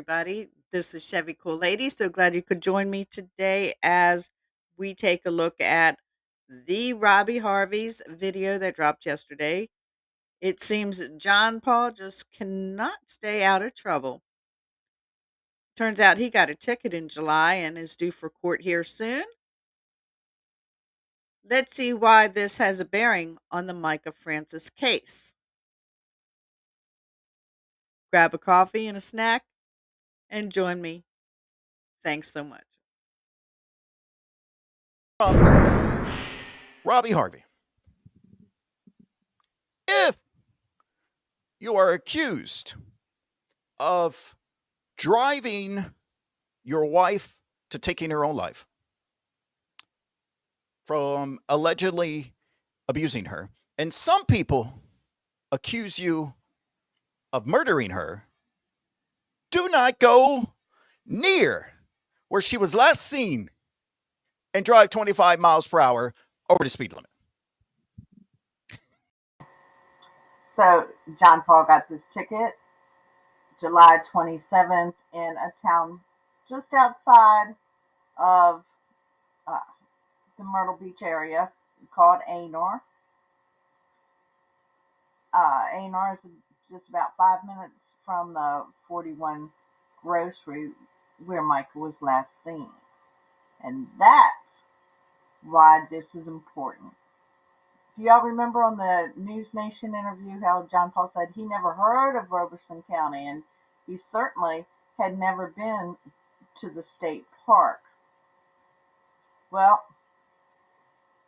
everybody. This is Chevy Cool Lady. So glad you could join me today as we take a look at the Robbie Harvey's video that dropped yesterday. It seems that John Paul just cannot stay out of trouble. Turns out he got a ticket in July and is due for court here soon. Let's see why this has a bearing on the Micah Francis case. Grab a coffee and a snack and join me. Thanks so much. Robbie Harvey. If you are accused of driving your wife to taking her own life, from allegedly abusing her, and some people accuse you of murdering her, do not go near where she was last seen and drive 25 miles per hour over the speed limit. So John Paul got this ticket July 27th in a town just outside of uh, the Myrtle Beach area called Anor. Anor is just about 5 minutes from the 41 grocery where Michael was last seen. And that's why this is important. Do y'all remember on the News Nation interview how John Paul said he never heard of Robeson County, and he certainly had never been to the state park? Well,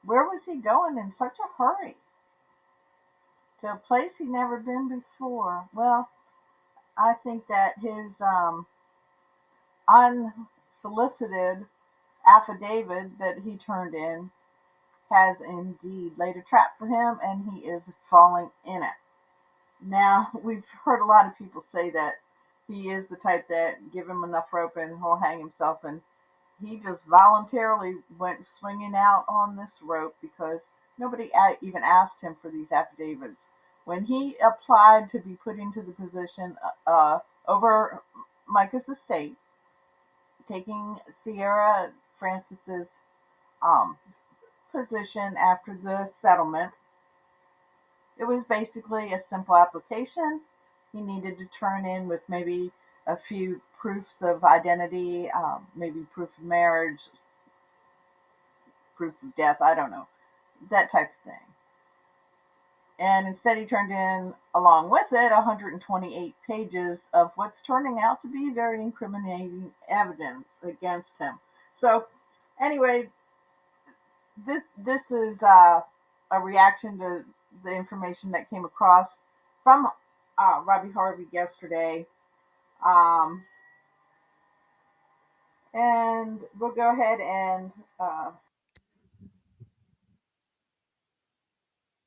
where was he going in such a hurry? To a place he'd never been before? Well, I think that his unsolicited affidavit that he turned in has indeed laid a trap for him, and he is falling in it. Now, we've heard a lot of people say that he is the type that give him enough rope and he'll hang himself, and he just voluntarily went swinging out on this rope because nobody even asked him for these affidavits. When he applied to be put into the position over Micah's estate, taking Sierra Francis's position after the settlement, it was basically a simple application. He needed to turn in with maybe a few proofs of identity, maybe proof of marriage, proof of death, I don't know, that type of thing. And instead he turned in, along with it, 128 pages of what's turning out to be very incriminating evidence against him. So anyway, this is a reaction to the information that came across from Robbie Harvey yesterday. And we'll go ahead and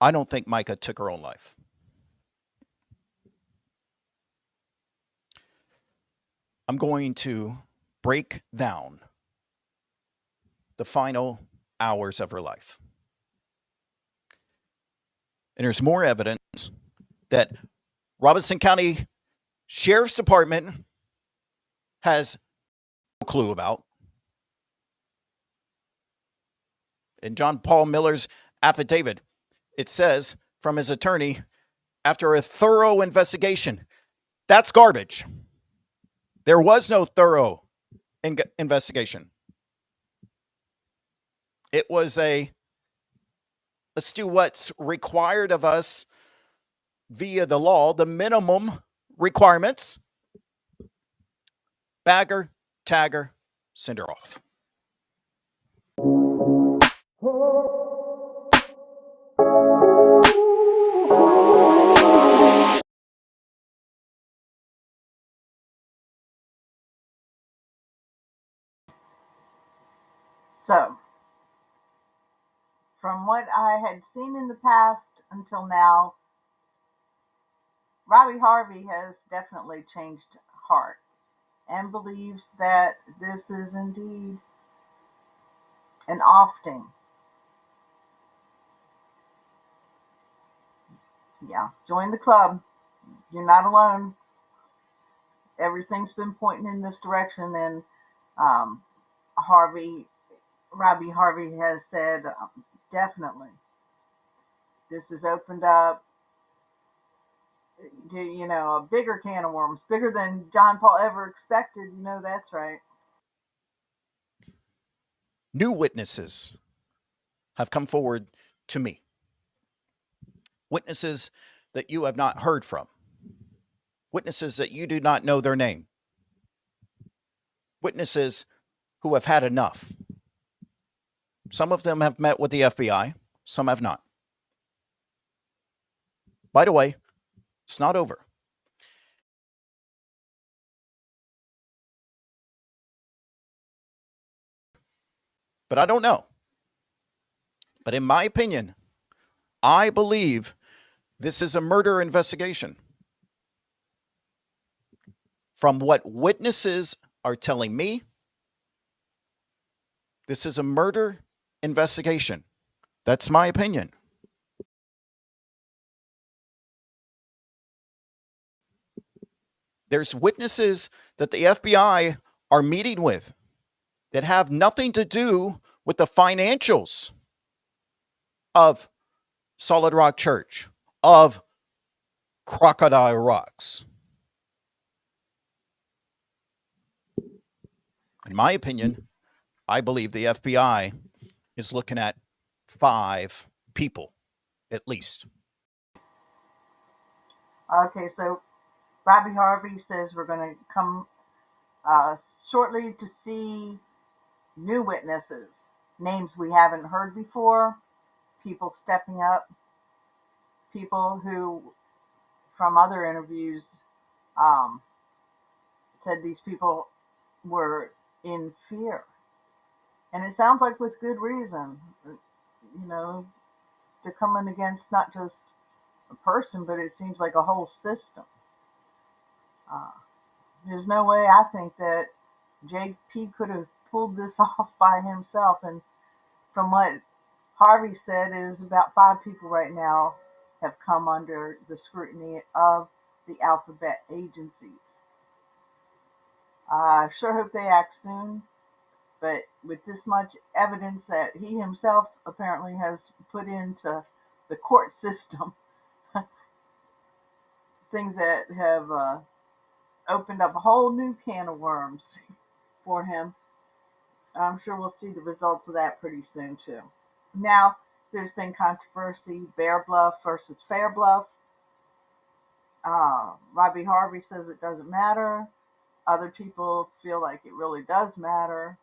I don't think Micah took her own life. I'm going to break down the final hours of her life. And there's more evidence that Robeson County Sheriff's Department has no clue about. In John Paul Miller's affidavit, it says from his attorney, after a thorough investigation, that's garbage. There was no thorough investigation. It was let's do what's required of us via the law, the minimum requirements. Bagger, tagger, send her off. so from what I had seen in the past until now, Robbie Harvey has definitely changed heart and believes that this is indeed an offing. Yeah, join the club. You're not alone. everything's been pointing in this direction, and Robbie Harvey has said definitely this has opened up, a bigger can of worms, bigger than John Paul ever expected. That's right. New witnesses have come forward to me. Witnesses that you have not heard from. Witnesses that you do not know their name. Witnesses who have had enough. Some of them have met with the FBI, some have not. By the way, it's not over. But I don't know. But in my opinion, I believe this is a murder investigation. From what witnesses are telling me, this is a murder investigation. That's my opinion. There's witnesses that the FBI are meeting with that have nothing to do with the financials of Solid Rock Church, of Crocodile Rocks. In my opinion, I believe the FBI is looking at 5 people, at least. Okay, so Robbie Harvey says we're going to come shortly to see new witnesses, names we haven't heard before, people stepping up, people who, from other interviews, um, said these people were in fear. And it sounds like with good reason. You know, they're coming against not just a person, but it seems like a whole system. Uh, there's no way I think that JP could have pulled this off by himself. And from what Harvey said, is about 5 people right now have come under the scrutiny of the alphabet agencies. I sure hope they act soon, but with this much evidence that he himself apparently has put into the court system, things that have opened up a whole new can of worms for him. I'm sure we'll see the results of that pretty soon, too. Now, there's been controversy, Bear Bluff versus Fair Bluff. Robbie Harvey says it doesn't matter. Other people feel like it really does matter.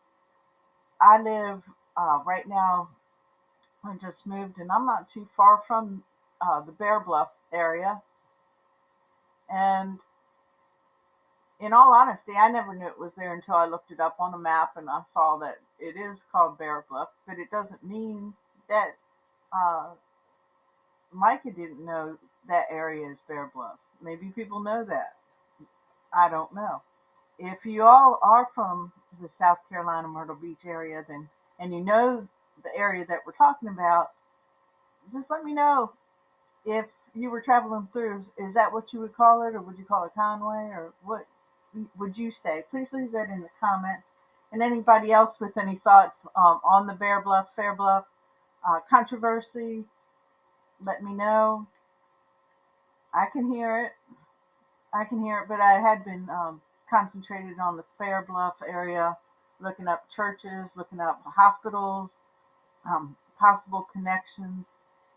I live right now, I just moved, and I'm not too far from the Bear Bluff area. And in all honesty, I never knew it was there until I looked it up on a map and I saw that it is called Bear Bluff, but it doesn't mean that uh, Micah didn't know that area is Bear Bluff. Maybe people know that. I don't know. If you all are from the South Carolina Myrtle Beach area, then and you know the area that we're talking about, just let me know if you were traveling through. Is that what you would call it, or would you call it Conway, or what would you say? Please leave that in the comments. And anybody else with any thoughts on the Bear Bluff, Fair Bluff controversy, let me know. I can hear it. I can hear it, but I had been concentrated on the Fair Bluff area, looking up churches, looking up hospitals, possible connections.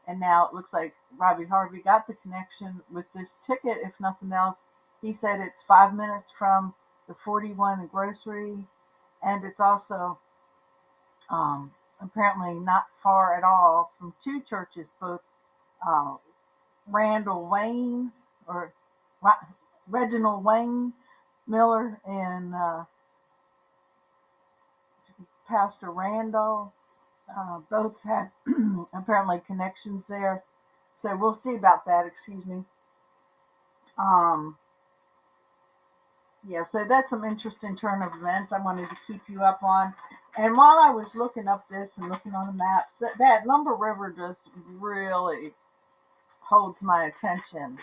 And now it looks like Robbie Harvey got the connection with this ticket, if nothing else. He said it's 5 minutes from the 41 grocery, and it's also apparently not far at all from 2 churches, both uh, Randall Wayne or Reginald Wayne Miller and Pastor Randall. Both had apparently connections there. So we'll see about that. Excuse me. Um, yeah, so that's some interesting turn of events I wanted to keep you up on. And while I was looking up this and looking on the maps, that Lumber River just really holds my attention.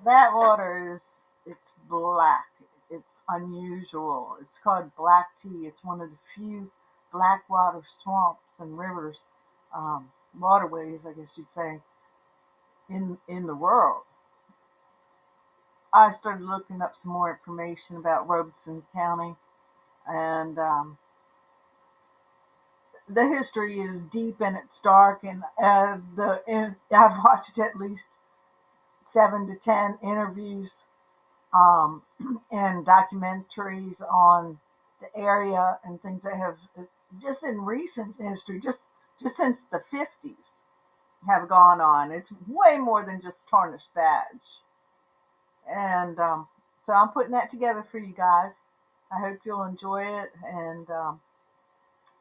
That water it's black. It's unusual. It's called black tea. It's one of the few black water swamps and rivers, waterways, I guess you'd say, in the world. I started looking up some more information about Robeson County, and the history is deep and it's dark. And I've watched at least 7 to 10 interviews um, and documentaries on the area and things that have just in recent history, just since the 50s, have gone on. It's way more than just tarnished badge, and so I'm putting that together for you guys. I hope you'll enjoy it, and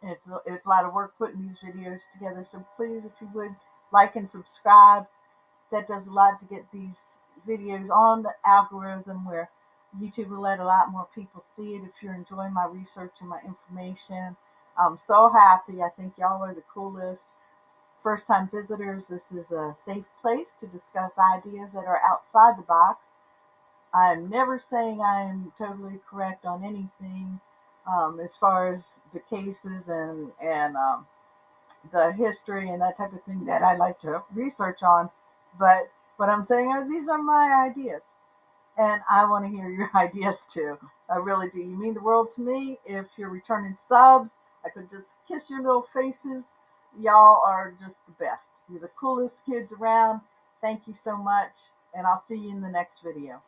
it's a lot of work putting these videos together. So please, if you would like and subscribe, that does a lot to get these videos on the algorithm where YouTube will let a lot more people see it. If you're enjoying my research and my information, I'm so happy. I think y'all are the coolest. First time visitors, this is a safe place to discuss ideas that are outside the box. I'm never saying I'm totally correct on anything as far as the cases and the history and that type of thing that I like to research on. But what I'm saying are these are my ideas, and I want to hear your ideas too. I really do. You mean the world to me. If you're returning subs, I could just kiss your little faces. Y'all are just the best. You're the coolest kids around. Thank you so much, and I'll see you in the next video.